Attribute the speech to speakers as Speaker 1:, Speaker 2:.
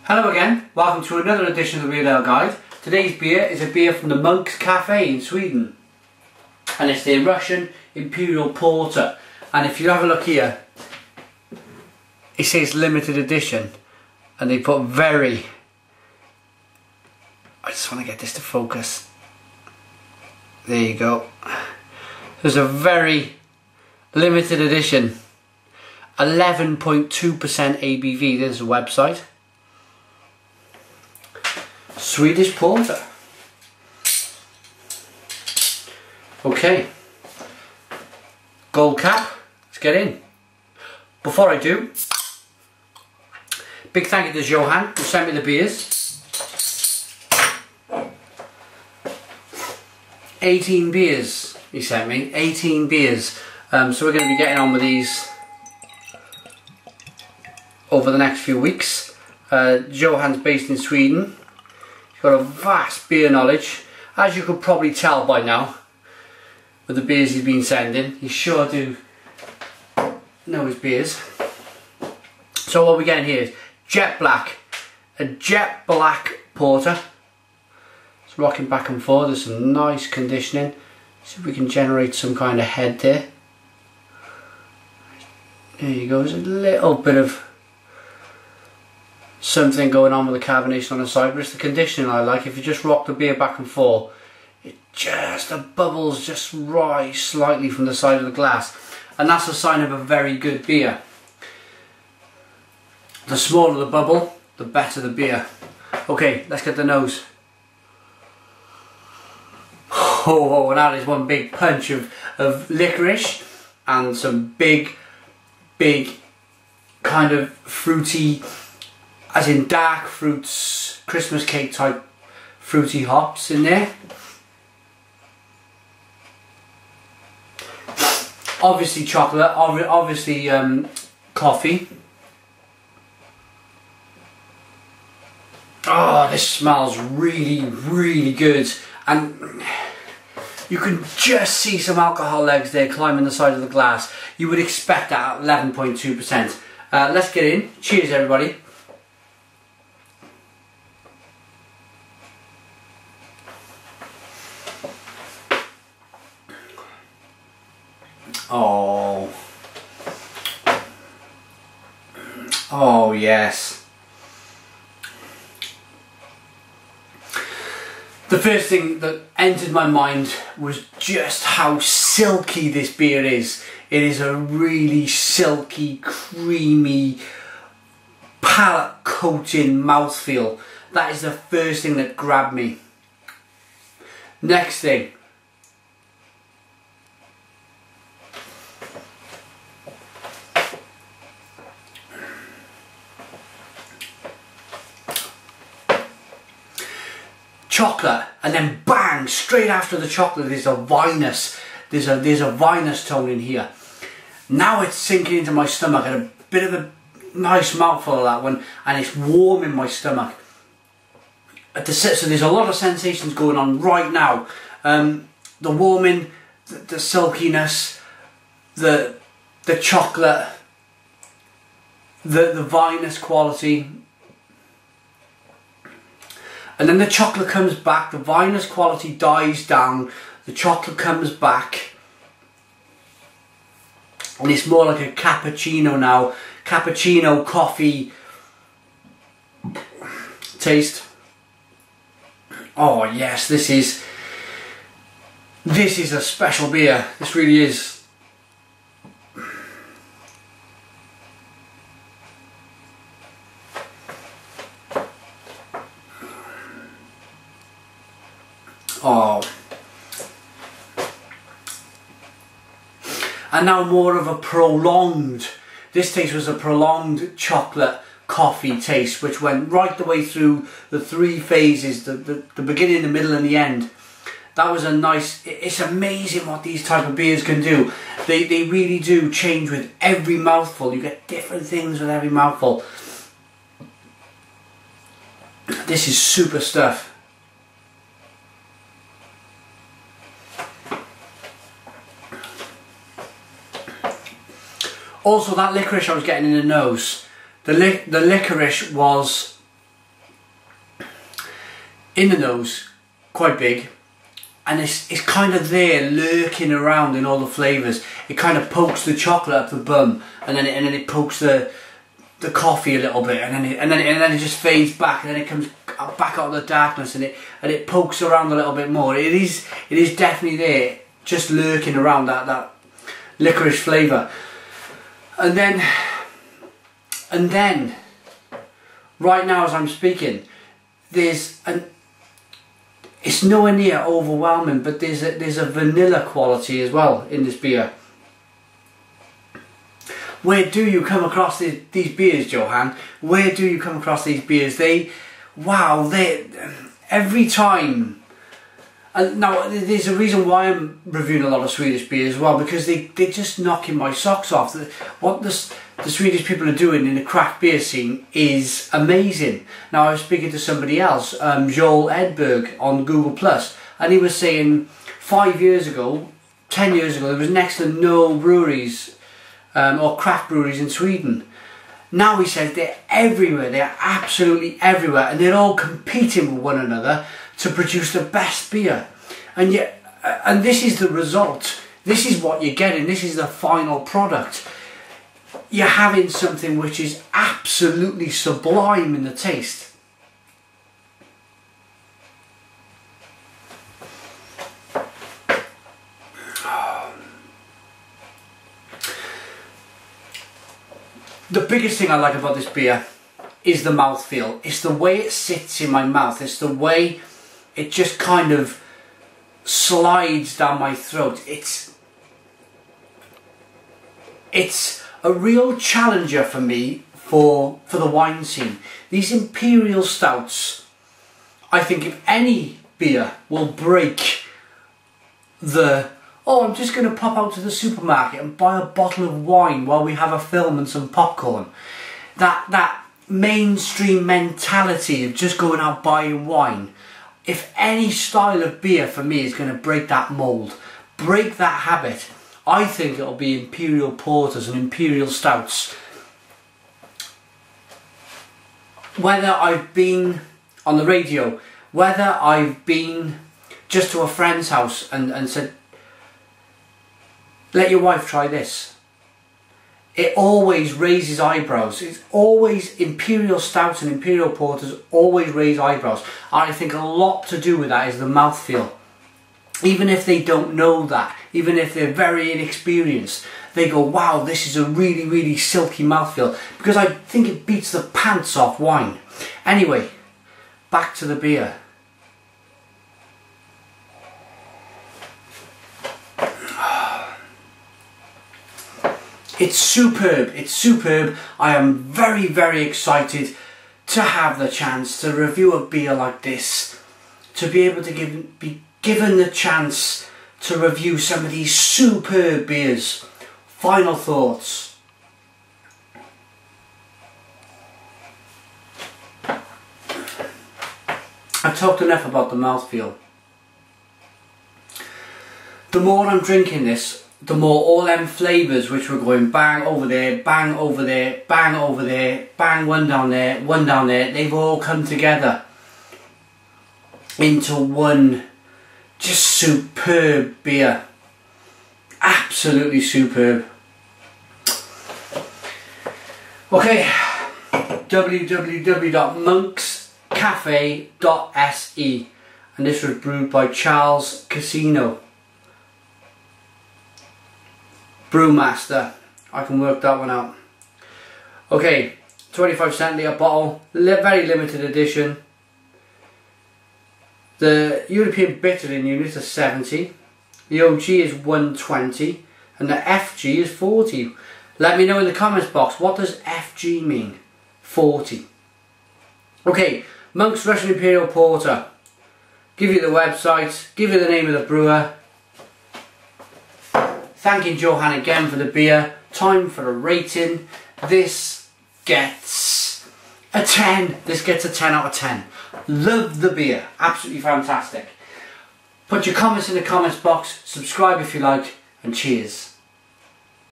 Speaker 1: Hello again, welcome to another edition of the Real Ale Guide. Today's beer is a beer from the Monk's Cafe in Sweden, and it's the Russian Imperial Porter. And if you have a look here, it says limited edition, and they put very, I just want to get this to focus, there you go, there's a very limited edition, 11.2% ABV, there's a website. Swedish Porter. Okay, gold cap, let's get in. Before I do, big thank you to Johan who sent me the beers. 18 beers he sent me, 18 beers. So we're going to be getting on with these over the next few weeks. Johan's based in Sweden. Got a vast beer knowledge, as you could probably tell by now with the beers he's been sending. He sure do know his beers. So what we're getting here is jet black, a jet black porter. It's rocking back and forth. There's some nice conditioning. See if we can generate some kind of head there. There you go. There's a little bit of something going on with the carbonation on the side, but it's the conditioning I like. If you just rock the beer back and forth, the bubbles just rise slightly from the side of the glass, and that's a sign of a very good beer. The smaller the bubble, the better the beer. Okay, let's get the nose. Oh, and that is one big punch of licorice and some big kind of fruity, as in dark fruits, Christmas cake type fruity hops in there. Obviously chocolate, obviously coffee. Oh, this smells really good, and you can just see some alcohol legs there climbing the side of the glass. You would expect that at 11.2%. Let's get in. Cheers everybody. Oh yes. The first thing that entered my mind was just how silky this beer is. It is a really silky, creamy, palate coating mouthfeel. That is the first thing that grabbed me. Next thing. Chocolate, and then bang, straight after the chocolate there's a vinous, there's a vinous tone in here. Now it's sinking into my stomach, and a bit of a nice mouthful of that one, and it's warm in my stomach. So there's a lot of sensations going on right now. The warming, the silkiness, the chocolate, the vinous quality. And then the chocolate comes back, the vinous quality dies down, the chocolate comes back, and it's more like a cappuccino now, cappuccino coffee taste. Oh yes, this is a special beer, this really is. Oh, and now more of a prolonged, this taste was a prolonged chocolate coffee taste, which went right the way through the three phases, the beginning, the middle and the end. That was a nice, it's amazing what these type of beers can do. They really do change with every mouthful. You get different things with every mouthful. This is super stuff. Also, that licorice I was getting in the nose, the licorice was in the nose, quite big, and it's kind of there lurking around in all the flavours. It kind of pokes the chocolate up the bum, and then it pokes the coffee a little bit, and then it just fades back, and then it comes back out of the darkness, and it pokes around a little bit more. It is definitely there, just lurking around that licorice flavour. And then right now as I'm speaking, it's nowhere near overwhelming, but there's a vanilla quality as well in this beer. Where do you come across these beers, Johan? Where do you come across these beers? Every time. And now there's a reason why I'm reviewing a lot of Swedish beers as well, because they're just knocking my socks off. What the Swedish people are doing in the craft beer scene is amazing. Now I was speaking to somebody else, Joel Edberg on Google+, and he was saying 5 years ago, 10 years ago, there was next to no breweries or craft breweries in Sweden. Now he says they're everywhere, they're absolutely everywhere, and they're all competing with one another to produce the best beer. And this is the result. This is what you're getting. This is the final product. You're having something which is absolutely sublime in the taste. The biggest thing I like about this beer is the mouthfeel. It's the way it sits in my mouth. It's the way it just kind of slides down my throat. It's a real challenger for me for the wine scene. These Imperial stouts, I think if any beer will break I'm just going to pop out to the supermarket and buy a bottle of wine while we have a film and some popcorn. That mainstream mentality of just going out buying wine. If any style of beer for me is going to break that mould, break that habit, I think it'll be Imperial Porters and Imperial Stouts. Whether I've been on the radio, whether I've been just to a friend's house and said, let your wife try this. It always raises eyebrows. It's always Imperial Stouts and Imperial Porters always raise eyebrows. And I think a lot to do with that is the mouthfeel. Even if they don't know that, even if they're very inexperienced, they go, wow, this is a really, really silky mouthfeel. Because I think it beats the pants off wine. Anyway, back to the beer. It's superb, it's superb. I am very, very excited to have the chance to review a beer like this. To be able to be given the chance to review some of these superb beers. Final thoughts. I've talked enough about the mouthfeel. The more I'm drinking this, the more all them flavours which were going bang over there, bang over there, bang over there, bang one down there, they've all come together into one just superb beer. Absolutely superb. Okay, www.monkscafe.se, and this was brewed by Charles Casino. Brewmaster, I can work that one out. Okay, 25 centilitre bottle, very limited edition. The European bittering unit is 70, the OG is 120, and the FG is 40. Let me know in the comments box, what does FG mean? 40. Okay, Monk's Russian Imperial Porter. Give you the website, give you the name of the brewer. Thanking Johan again for the beer. Time for a rating. This gets a 10. This gets a 10 out of 10. Love the beer. Absolutely fantastic. Put your comments in the comments box. Subscribe if you like. And cheers.